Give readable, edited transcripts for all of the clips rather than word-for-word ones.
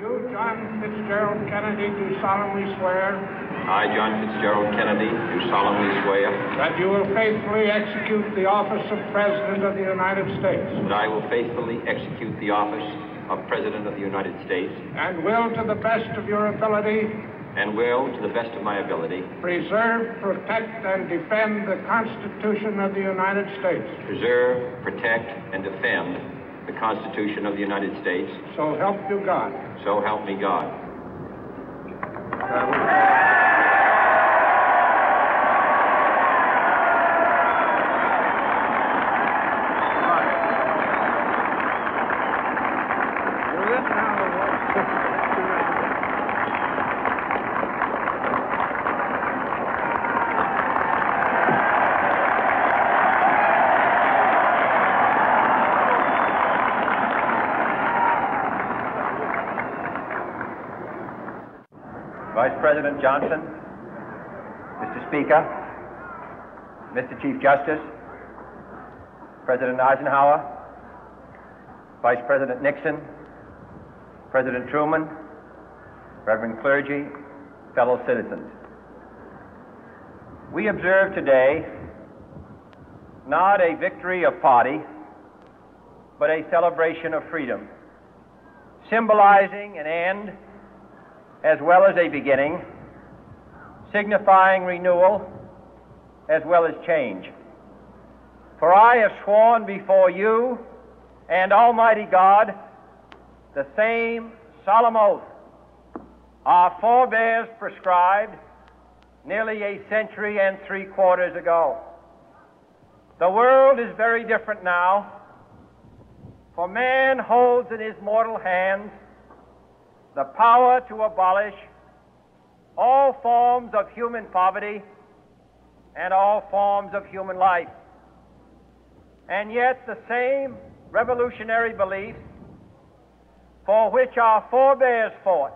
You, John Fitzgerald Kennedy, do solemnly swear. I, John Fitzgerald Kennedy, do solemnly swear. That you will faithfully execute the office of President of the United States. That I will faithfully execute the office of President of the United States. And will, to the best of your ability. And will, to the best of my ability. Preserve, protect, and defend the Constitution of the United States. Preserve, protect, and defend the Constitution of the United States. So help you God. So help me God. Vice President Johnson, Mr. Speaker, Mr. Chief Justice, President Eisenhower, Vice President Nixon, President Truman, Reverend clergy, fellow citizens. We observe today not a victory of party, but a celebration of freedom, symbolizing an end as well as a beginning, signifying renewal as well as change. For I have sworn before you and Almighty God the same solemn oath our forebears prescribed nearly a century and 3/4 ago. The world is very different now, for man holds in his mortal hands the power to abolish all forms of human poverty and all forms of human life. And yet the same revolutionary beliefs for which our forebears fought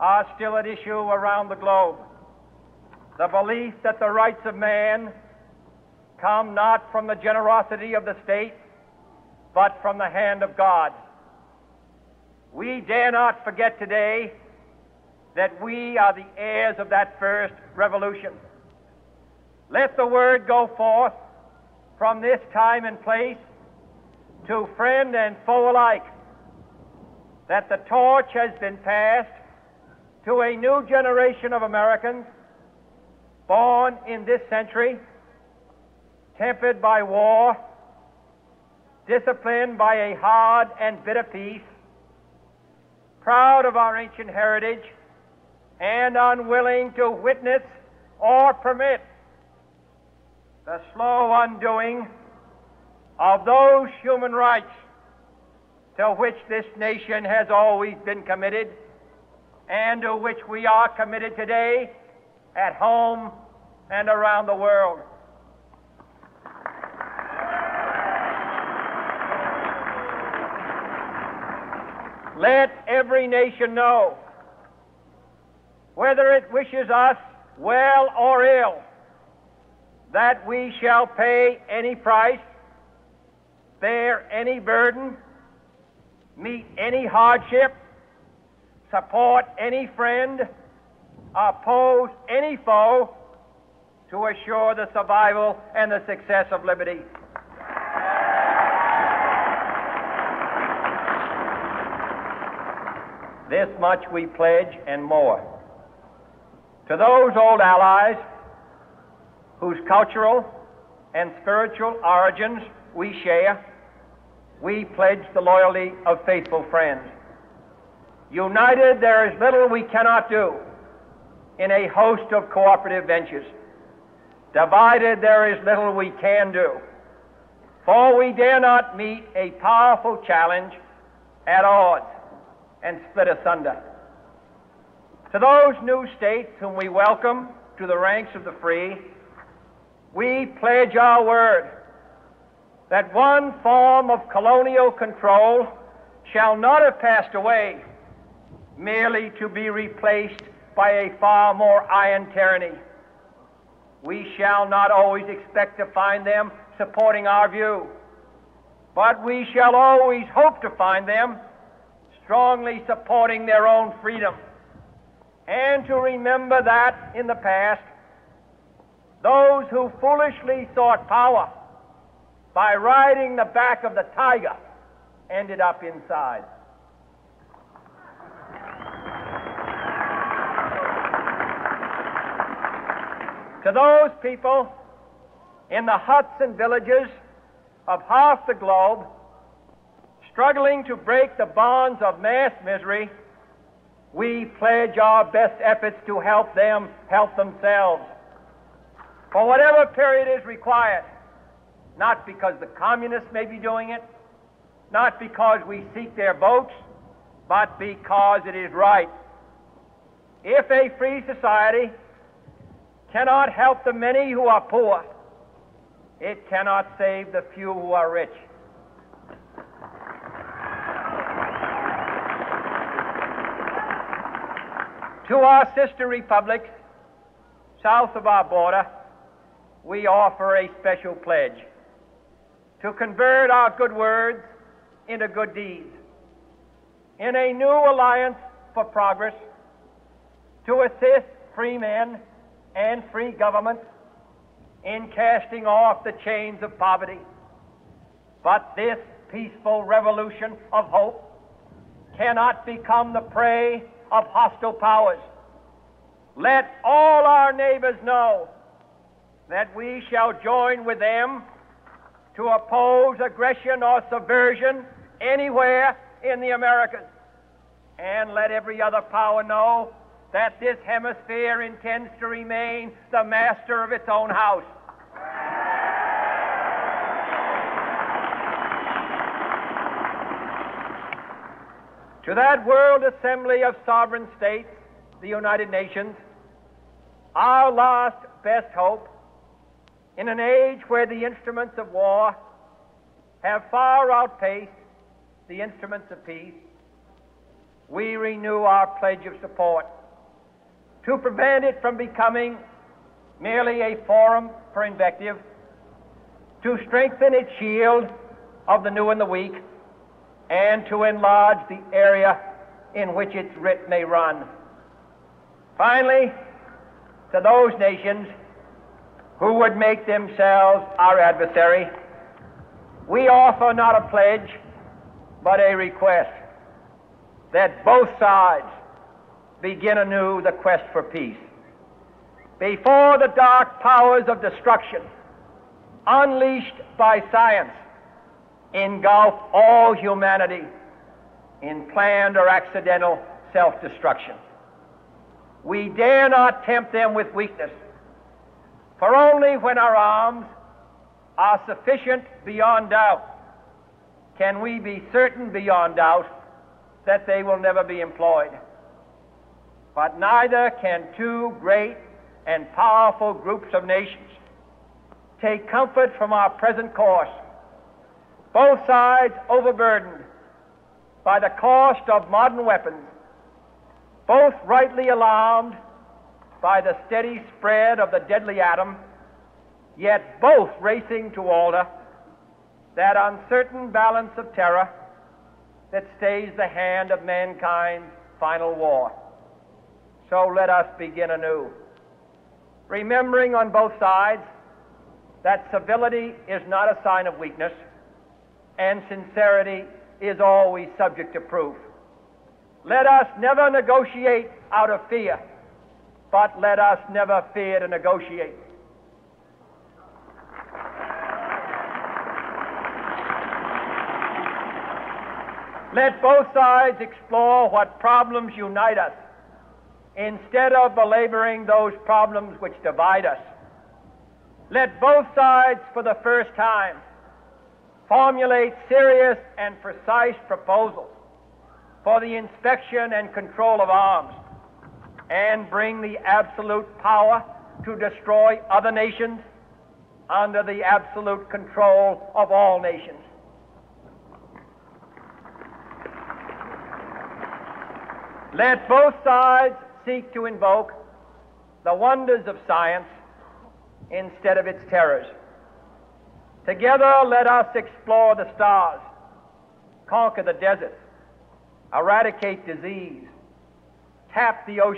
are still at issue around the globe. The belief that the rights of man come not from the generosity of the state, but from the hand of God. We dare not forget today that we are the heirs of that first revolution. Let the word go forth from this time and place to friend and foe alike that the torch has been passed to a new generation of Americans born in this century, tempered by war, disciplined by a hard and bitter peace, proud of our ancient heritage, and unwilling to witness or permit the slow undoing of those human rights to which this nation has always been committed and to which we are committed today at home and around the world. Let every nation know, whether it wishes us well or ill, that we shall pay any price, bear any burden, meet any hardship, support any friend, oppose any foe to assure the survival and the success of liberty. This much we pledge and more. To those old allies whose cultural and spiritual origins we share, we pledge the loyalty of faithful friends. United, there is little we cannot do in a host of cooperative ventures. Divided, there is little we can do, for we dare not meet a powerful challenge at odds and split asunder. To those new states whom we welcome to the ranks of the free, we pledge our word that one form of colonial control shall not have passed away merely to be replaced by a far more iron tyranny. We shall not always expect to find them supporting our view, but we shall always hope to find them strongly supporting their own freedom, and to remember that in the past, those who foolishly sought power by riding the back of the tiger ended up inside. To those people in the huts and villages of half the globe struggling to break the bonds of mass misery, we pledge our best efforts to help them help themselves for whatever period is required, not because the communists may be doing it, not because we seek their votes, but because it is right. If a free society cannot help the many who are poor, it cannot save the few who are rich. To our sister republics south of our border, we offer a special pledge to convert our good words into good deeds, in a new alliance for progress, to assist free men and free governments in casting off the chains of poverty. But this peaceful revolution of hope cannot become the prey of hostile powers. Let all our neighbors know that we shall join with them to oppose aggression or subversion anywhere in the Americas. And let every other power know that this hemisphere intends to remain the master of its own house. To that World Assembly of Sovereign States, the United Nations, our last best hope, in an age where the instruments of war have far outpaced the instruments of peace, we renew our pledge of support to prevent it from becoming merely a forum for invective, to strengthen its shield of the new and the weak, and to enlarge the area in which its writ may run. Finally, to those nations who would make themselves our adversary, we offer not a pledge, but a request that both sides begin anew the quest for peace. Before the dark powers of destruction, unleashed by science, engulf all humanity in planned or accidental self-destruction, we dare not tempt them with weakness, for only when our arms are sufficient beyond doubt can we be certain beyond doubt that they will never be employed. But neither can two great and powerful groups of nations take comfort from our present course, both sides overburdened by the cost of modern weapons, both rightly alarmed by the steady spread of the deadly atom, yet both racing to alter that uncertain balance of terror that stays the hand of mankind's final war. So let us begin anew, remembering on both sides that civility is not a sign of weakness, and sincerity is always subject to proof. Let us never negotiate out of fear, but let us never fear to negotiate. Let both sides explore what problems unite us, instead of belaboring those problems which divide us. Let both sides, for the first time, formulate serious and precise proposals for the inspection and control of arms, and bring the absolute power to destroy other nations under the absolute control of all nations. Let both sides seek to invoke the wonders of science instead of its terrors. Together, let us explore the stars, conquer the deserts, eradicate disease, tap the ocean